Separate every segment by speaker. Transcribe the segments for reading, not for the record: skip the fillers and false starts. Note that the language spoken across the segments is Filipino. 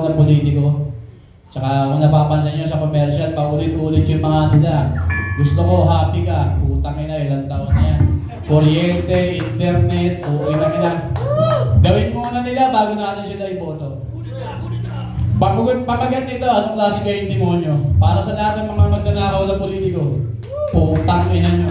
Speaker 1: ng politiko. Tsaka kung napapansin nyo sa commercial, paulit-ulit yung mga nila. Gusto ko, happy ka. Putang ina, ilang taon na yan. Kuryente, internet, okay na ina. Gawin muna nila bago natin sila iboto. Pamagat nito, anong klase kayong demonyo? Para sa lahat ng mga magnanakaw ng politiko. Putang ina nyo.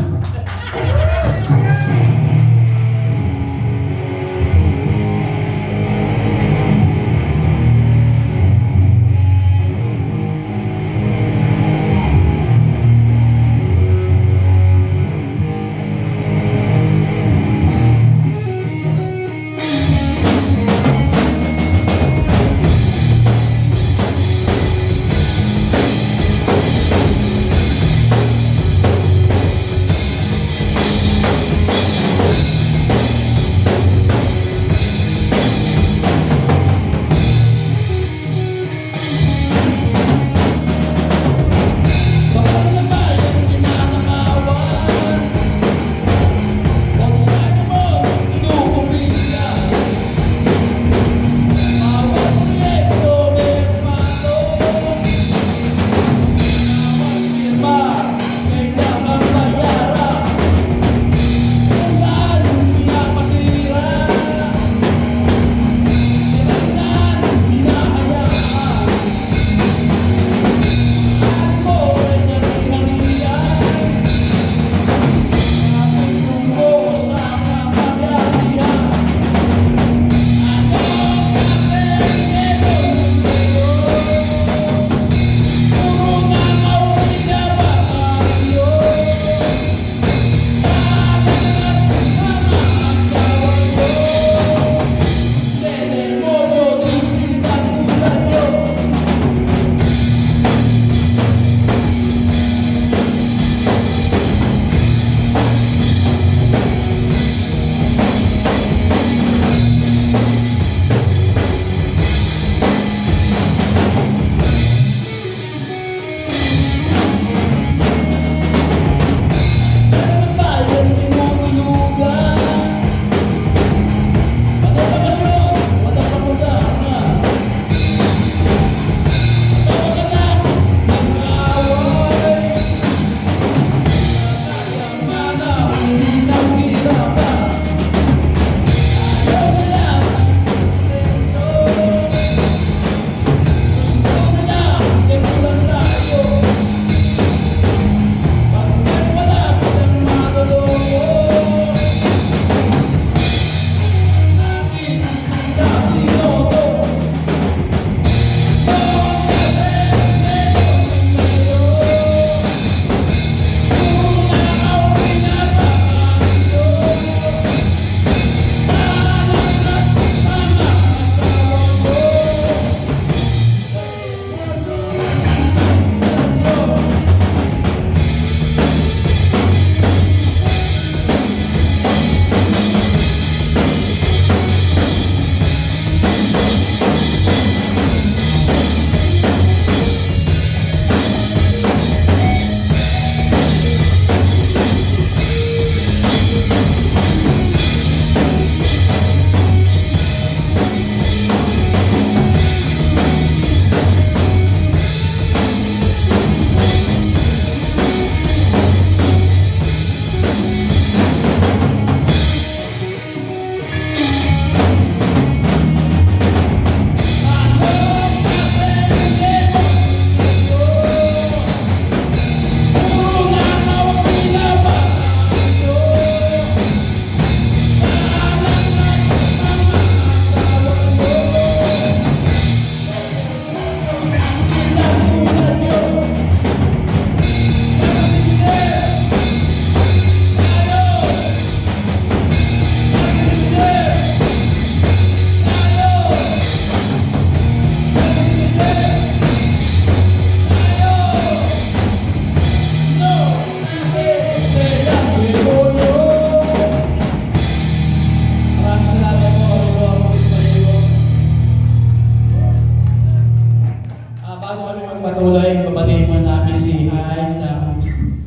Speaker 1: patuloy, babatiin mo namin si Hines na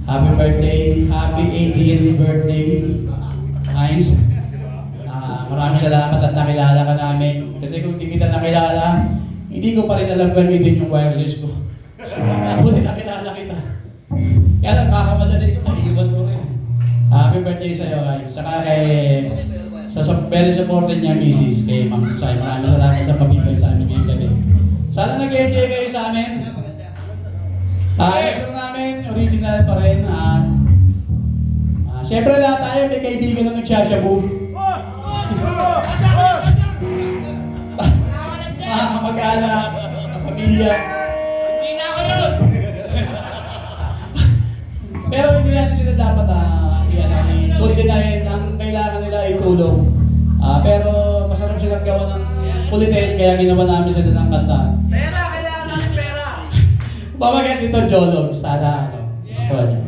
Speaker 1: happy birthday, happy 80th birthday, Hines. Maraming salamat at nakilala ka namin. Kasi kung hindi kita nakilala, hindi hindi ko pa rin alam gamitin yung wireless ko. Buti na kilala kita. Kaya lang, kakamadali ko, naiiwan ko rin. Happy birthday sa'yo, guys. Saka very supported niya, Mrs. Kay Ma'am Sai. Maraming salamat sa pabibay sa amin ngayong gabi. Sana nag-enjoy kayo sa amin. Next namin, original pa rin. Siyempre lahat tayo, may kaibigan na nagsashabu. Mag-anak, pamilya.
Speaker 2: Hindi na ako yun!
Speaker 1: Pero hindi natin sila dapat kundinahin. Ang kailangan nila ay tulong. Pero masarap silang gawa ng kulitin, kaya ginawa namin sila ng kanta.
Speaker 2: Pera! Kailangan namin pera!
Speaker 1: Pamagat ito, Jolog. Sana gusto niyo.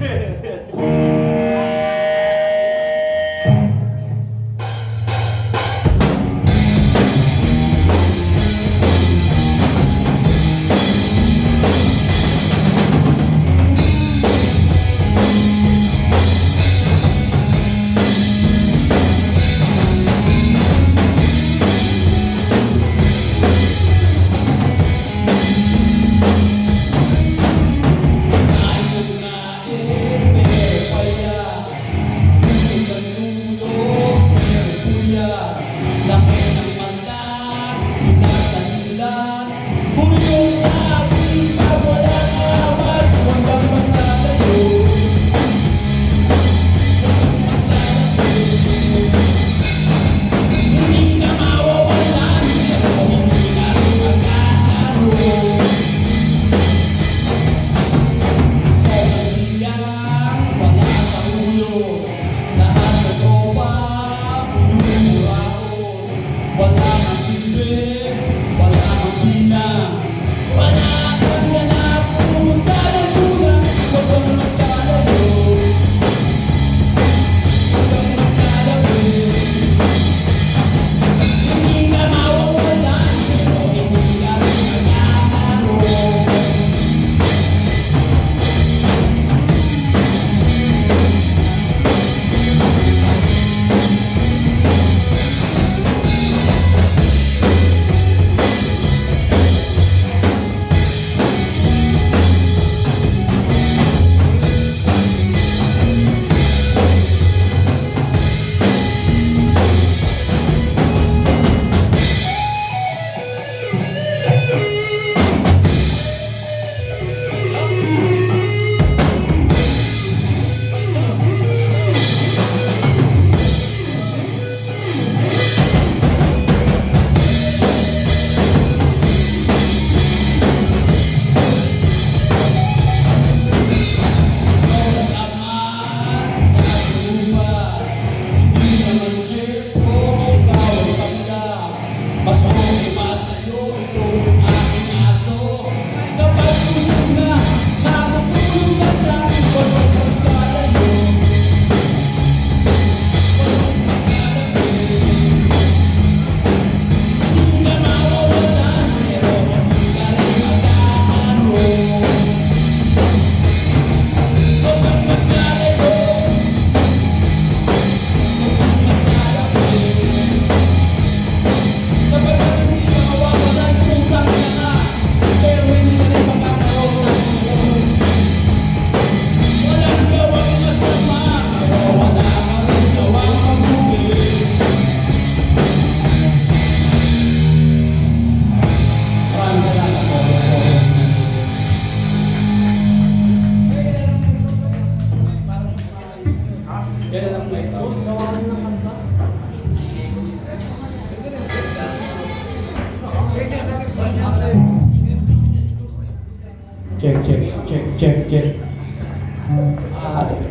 Speaker 1: Check.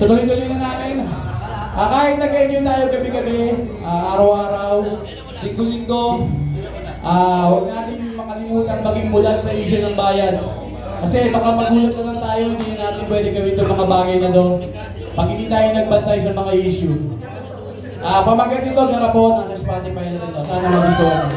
Speaker 1: Tuloy-tuloy na natin. Kahit nag-enjoy tayo gabi-gabi, araw-araw, linggo-linggo, huwag natin makalimutan maging mulat sa issue ng bayan. Kasi baka magulat na lang tayo, hindi natin pwede gawin itong mga bagay na to pag hindi tayo nagbantay sa mga issue. Pamagat nito, Garapon, nasa Spotify na ito. Sana magustuhan.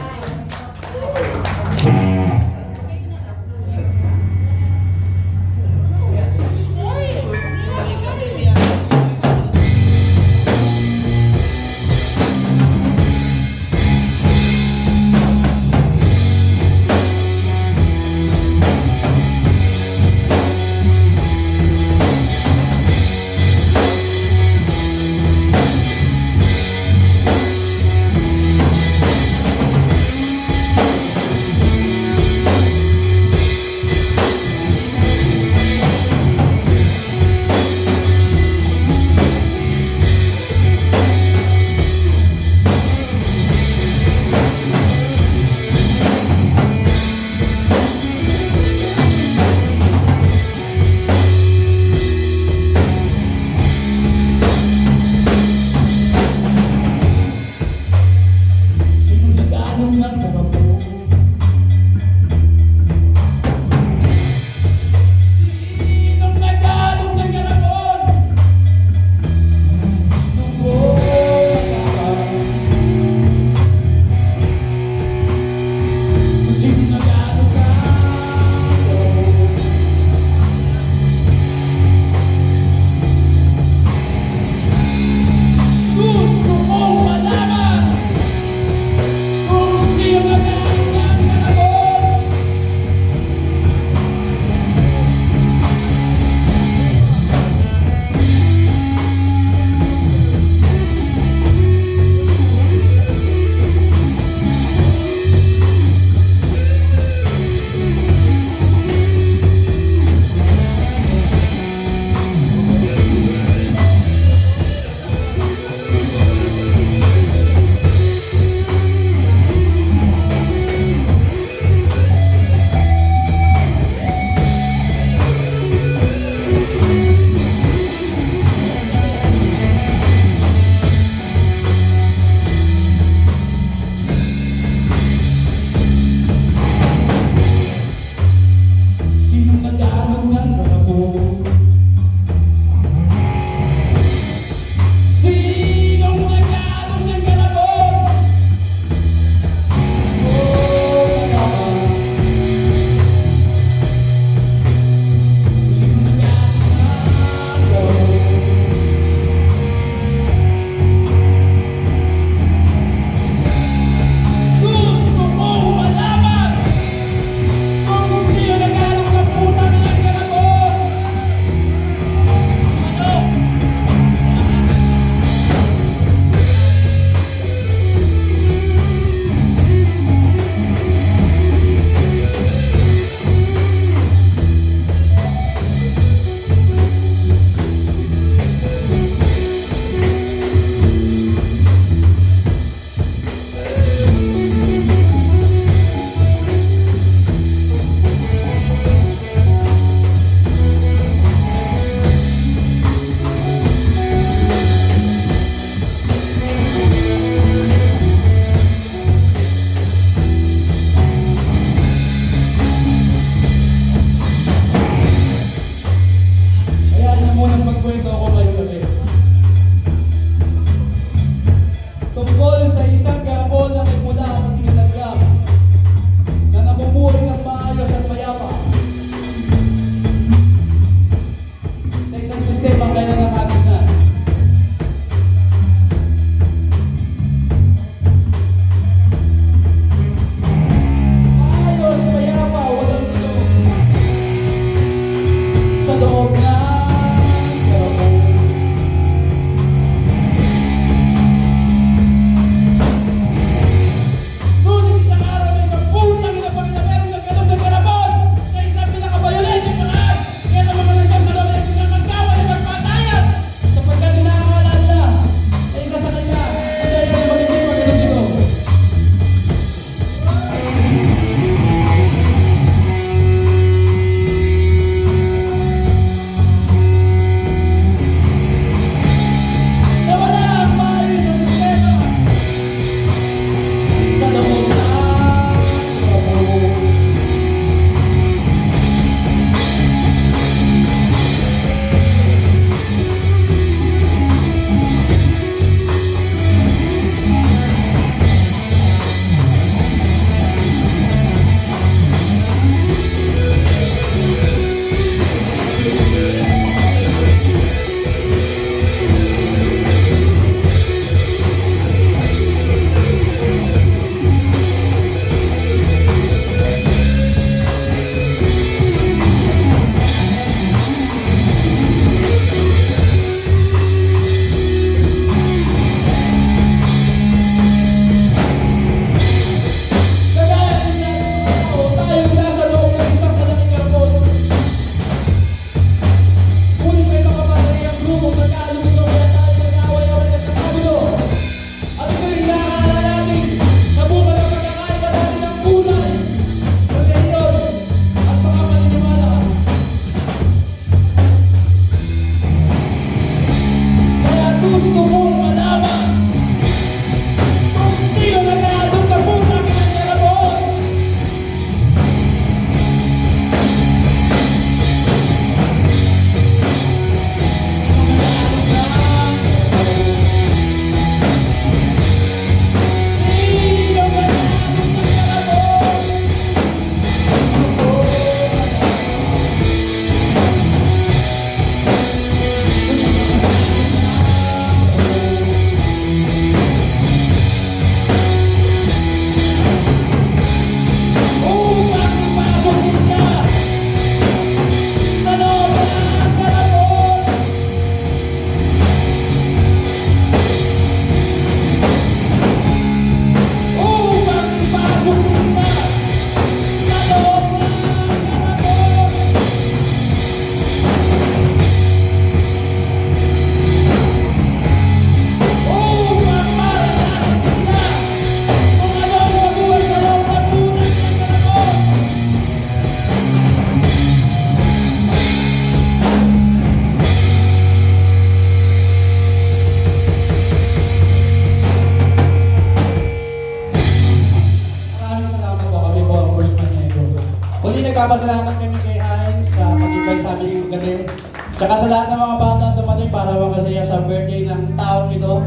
Speaker 1: Muli nagpapasalamat kami kay Heinz sa pag-invite sa amin gabi. Tsaka sa lahat ng mga bata na dumating para makasaya sa birthday ng taong ito.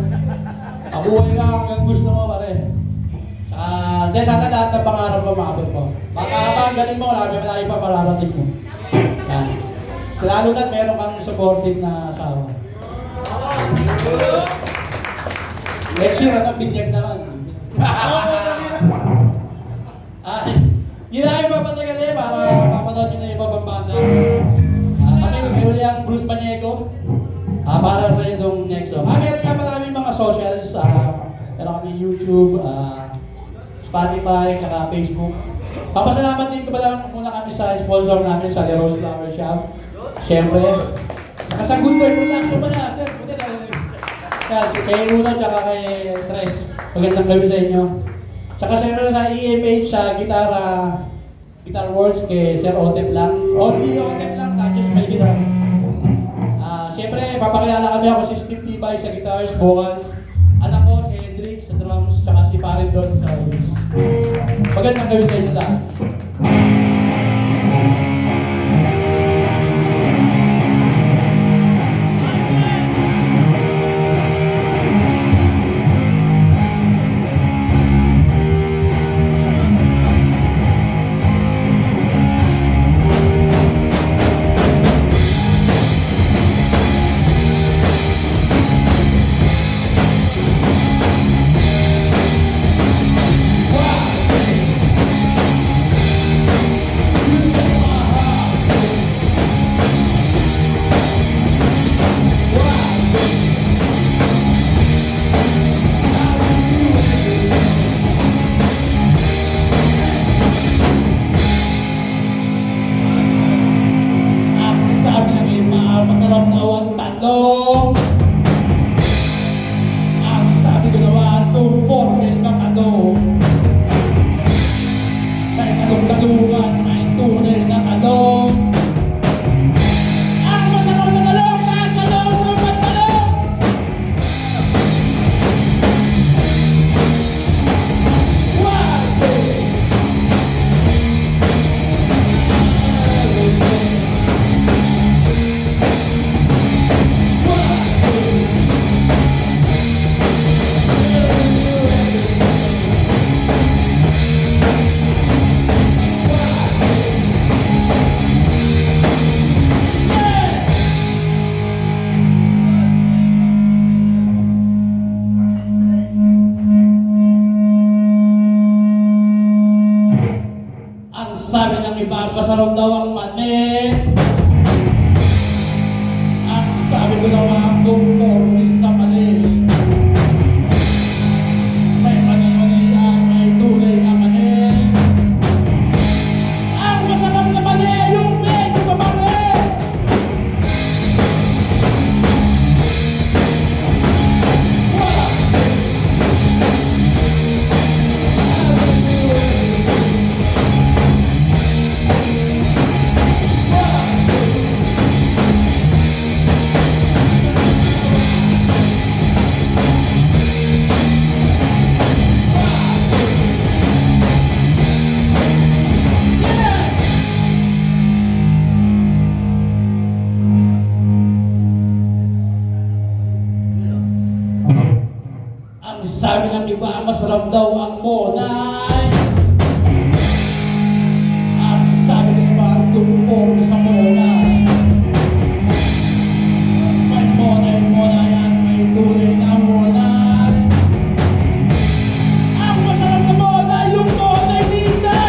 Speaker 1: Abuhay ka hanggang gusto mo, pare. Dahil sana lahat ng pangarap mo maabot mo. Baka galing mo, marami pa mararating mo. Yan. Lalo na't meron kang supportive na asawa. Next year, binyag naman. Ay, hindi namin papatagalin para mapanood nyo na yung ibang banda. Kami uli ang Bruce Paneco. Para sa itong next song. Meron nga pala kami mga socials. Meron kami YouTube, Spotify, tsaka Facebook. Papasalamat din ko pala muna kami sa sponsor namin sa The Rose Flower Shop. Siyempre, saka sa Good Boy Production pa na, sir. Kasi kay Uno tsaka kay Tres. Magandang gabi sa inyo. Tsaka siyempre sa EMH sa Guitar Works kay Sir Otep lang. Only Otep lang, not just my guitar. Siyempre, papakilala kami ako si Steve Tibay sa guitars, vocals. Anak ko si Hendrix sa drums, tsaka si Parin Don sa bass. Magandang gabi sa inyo lahat. Masarap na ang talong. Ang sabi ko naman, conforme sa talong. Kahit talong-talungan, may tunay na talong. Ang masarap na talong, nasa loob ng pantalong. Wow! Sabi ng iba, masarap daw ang mani. Ang sabi ko naman, conforme sa mani. May mani-mani yan, may tunay na mani. Ang masarap na mani, yung medyo mamani. Ang sabi ng iba, masarap daw ang monay. Ang sabi ng iba, conforme sa monay. May monay yan, may tunay na monay. Ang masarap na monay, yung monay dito.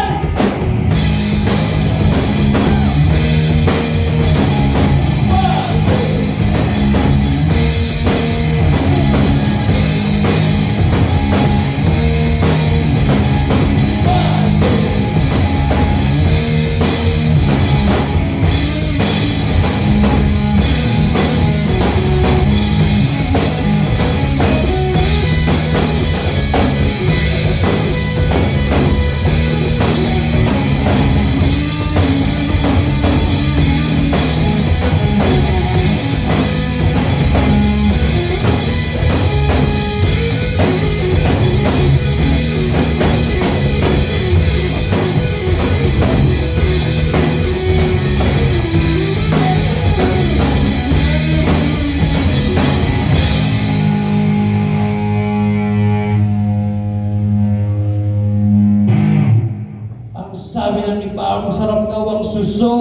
Speaker 1: Ikaw daw ang suso.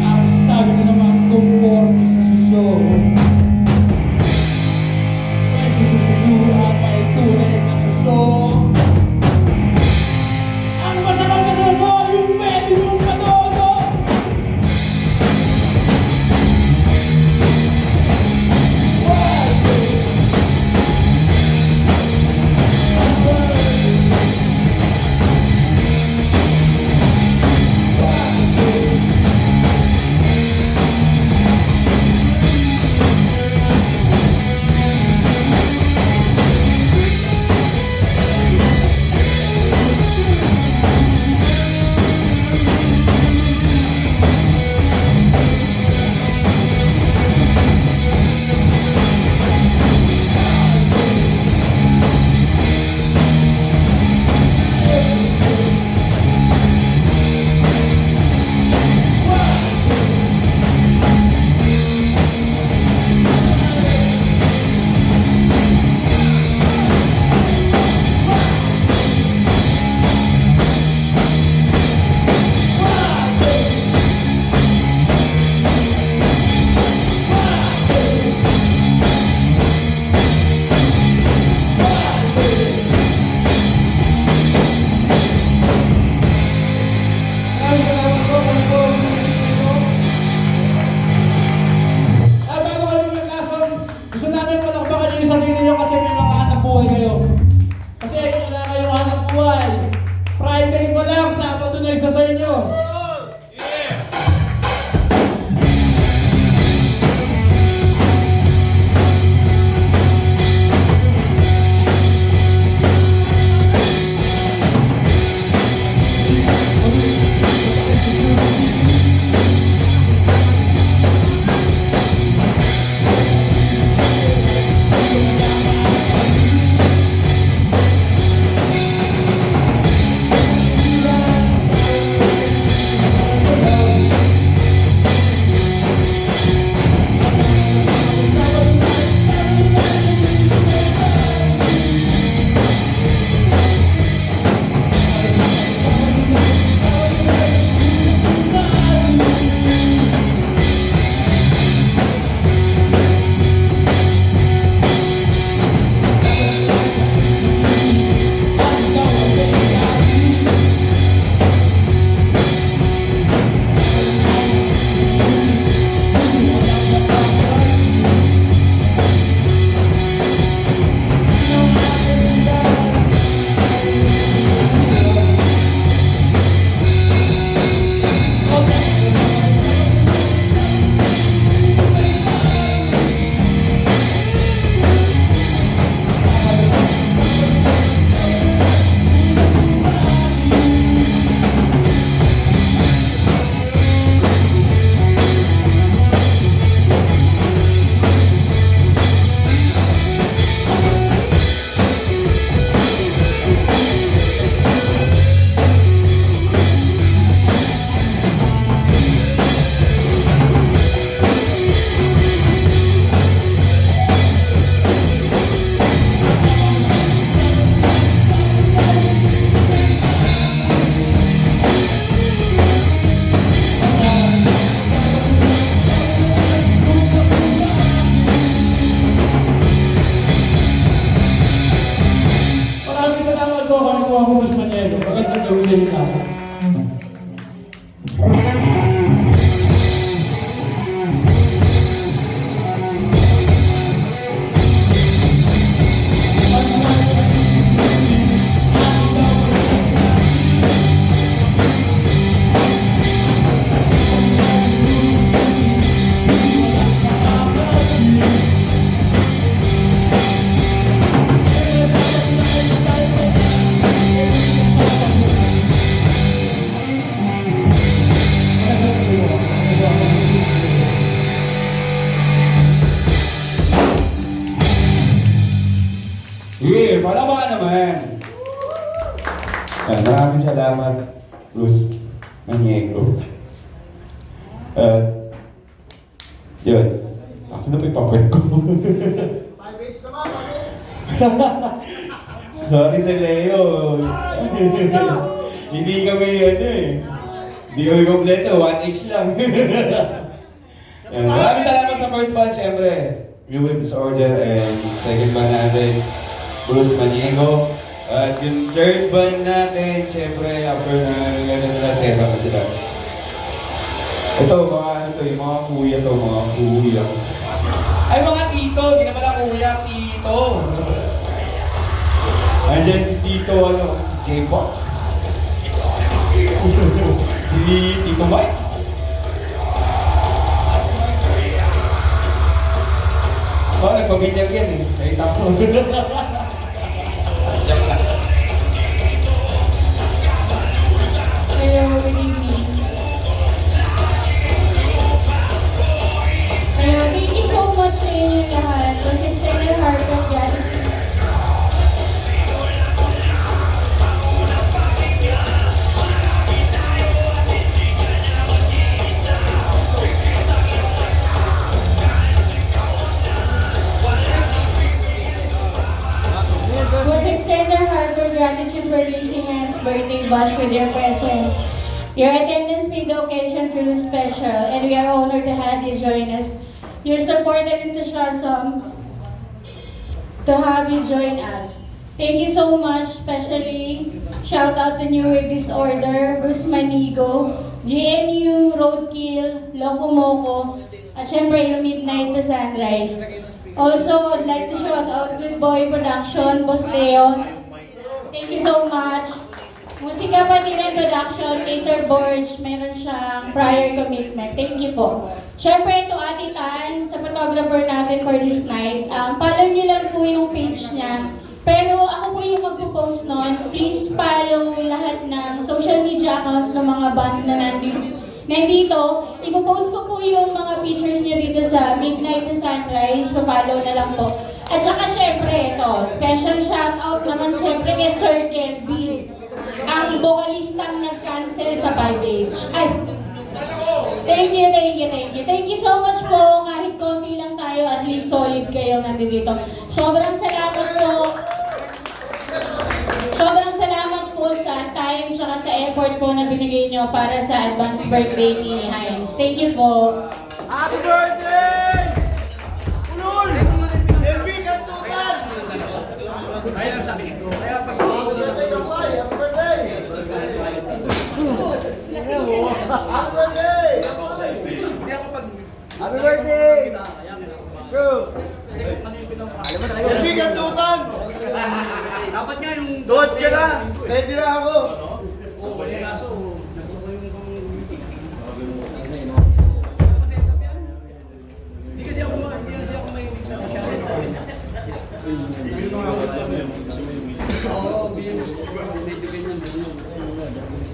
Speaker 1: Ang sabi ko naman, conforme sa suso. May susususo at may tunay na suso. Ang masarap na suso, yung pwede mong panodo. Gusto namin palakpakan yung sarili nyo kasi may mga hanap buhay kayo. Kasi wala kayong hanap buhay. Friday pa lang, Sabado na isa sa inyo.
Speaker 3: Sige, palaba naman. Maraming salamat, Luz Maniego. Yun. Ako na po yung papel ko.
Speaker 2: 5 days naman, 5 days.
Speaker 3: Sorry sa Leo. Hindi kami ano eh. Hindi kami kompleto, 1H lang. Yan. Maraming salamat sa first band, syempre. Rewin Disorder and second band natin, Bruce Maniego. At yung third band natin, syempre, after na gano'n sila, set up na sila. Ito, mga ano to, yung mga kuya to, mga kuya. Ay, mga tito, di na pala kuya, tito. Andyan si Tito, ano, J-pop. Si Tito Mike. Oh, nagpabinyag yan eh. Nakita ko. Joke lang.
Speaker 4: Hello, good evening. Hello, thank you so much sa inyo lahat. Kasi it's your heart of gratitude. Was extend our heartfelt gratitude for raising hands birthday bash with your presence. Your attendance made the occasion truly special, and we are honored to have you join us. Your support and enthusiasm to have you join us. Thank you so much, especially shout out to New Wave Disorder, Bruce Manigo, GNU, Roadkill, Locomoco, at syempre yung Midnight to Sunrise. Also, I'd like to shout out Good Boy Production, Boss Leon. Thank you so much. Musika Patiran Production, kay Sir Borge, meron siyang prior commitment. Thank you po. Siyempre, ito Ate Tan, sa photographer natin for this night. Follow nyo lang po yung page niya. Pero ako po yung magpo-post nun. Please follow lahat ng social media account ng mga band na nandito. Ipopost ko po yung mga pictures nyo dito sa Midnight to Sunrise. Papalo na lang po. At saka syempre ito, special shoutout naman syempre kay Sir Kelby. Ang vocalistang nag-cancel sa 5H. Ay! Thank you, thank you, thank you. Thank you so much po. Kahit konti lang tayo, at least solid kayo nandito. Sobrang salamat po. Sobrang salamat po sa time tsaka sa effort po na binigay nyo para sa advance birthday ni Heinz. Thank you po.
Speaker 2: Happy birthday! Ulul! Elvi Kantutan!
Speaker 1: Ayun ang sabi ko. Kaya pag
Speaker 2: Happy birthday, Kapay! Happy birthday! Happy birthday!
Speaker 1: hindi ako pag...
Speaker 5: Happy birthday! True!
Speaker 2: Elvi Kantutan!
Speaker 1: Dapat nga yung...
Speaker 2: Doon ka na! Ready na ako!
Speaker 1: Oo, kaya kaso, nagsuko yung... Hindi kasi ako mahilig sa masyadong Oo, bilang gusto ko. Medyo ganyan.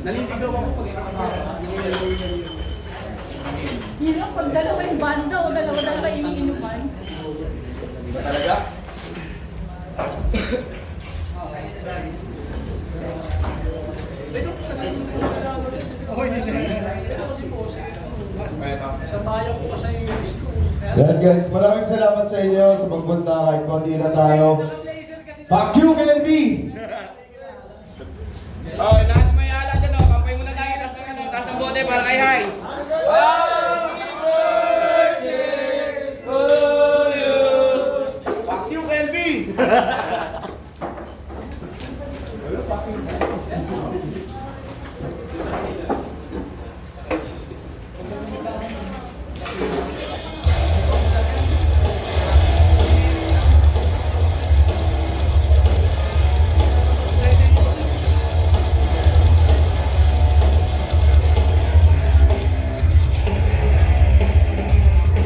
Speaker 1: Naliligaw ako pag...
Speaker 4: Hirap pag dalawa yung banda o dalawa iniinuman.
Speaker 2: Talaga?
Speaker 1: Sa bayan ko kasi yung gusto.
Speaker 5: Yan guys, maraming salamat sa inyo sa pagpunta kahit konti na tayo. Fuck you, KLB!
Speaker 6: Oh, lahat ng may ala dyan, oh. Kampay muna tayo, taas ng bote para kay Hai.
Speaker 2: Happy birthday to you! Fuck you, Kelvin!